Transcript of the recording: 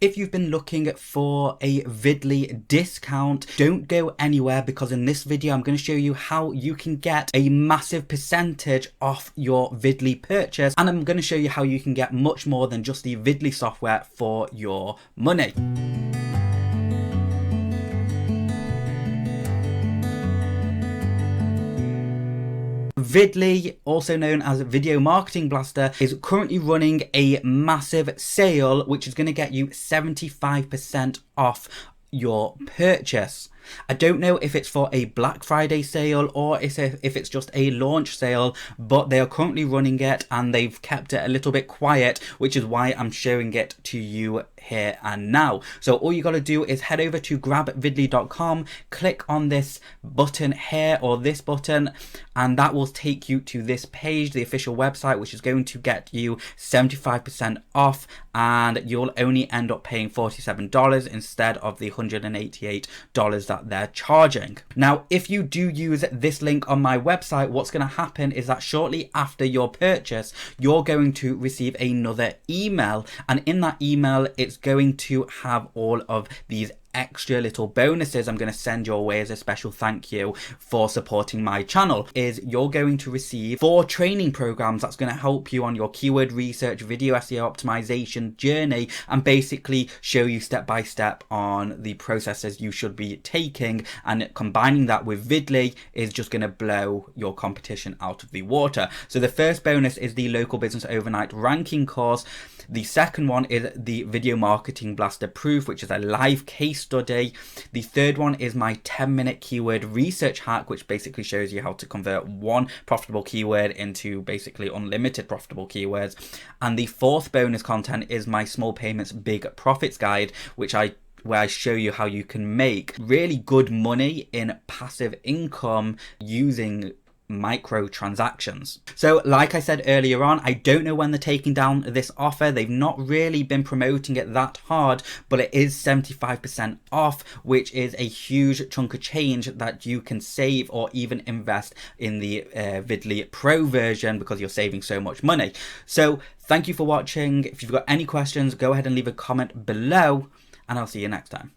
if you've been looking for a Videly discount, don't go anywhere, because in this video I'm going to show you how you can get a massive percentage off your Videly purchase, and I'm going to show you how you can get much more than just the Videly software for your money. Videly, also known as Video Marketing Blaster, is currently running a massive sale which is going to get you 75% off your purchase. I don't know if it's for a Black Friday sale or if it's just a launch sale, but they are currently running it and they've kept it a little bit quiet, which is why I'm showing it to you here and now. So all you got to do is head over to grabvidely.com, click on this button here or this button, and that will take you to this page, the official website, which is going to get you 75% off, and you'll only end up paying $47 instead of the $188 that they're charging. Now, if you do use this link on my website, what's going to happen is that shortly after your purchase, you're going to receive another email, and in that email, it's going to have all of these extra little bonuses I'm going to send your way as a special thank you for supporting my channel. Is you're going to receive 4 training programs that's going to help you on your keyword research, video SEO optimization journey, and basically show you step by step on the processes you should be taking, and combining that with Videly is just going to blow your competition out of the water. So the first bonus is the local business overnight ranking course. The second one is the Video Marketing Blaster Proof, which is a live case study. The third one is my 10-minute keyword research hack, which basically shows you how to convert one profitable keyword into basically unlimited profitable keywords. And the fourth bonus content is my small payments, big profits guide, where I show you how you can make really good money in passive income using micro transactions. So like I said earlier on, I don't know when they're taking down this offer. They've not really been promoting it that hard, but it is 75% off, which is a huge chunk of change that you can save or even invest in the Videly Pro version, because you're saving so much money. So thank you for watching. If you've got any questions, go ahead and leave a comment below, and I'll see you next time.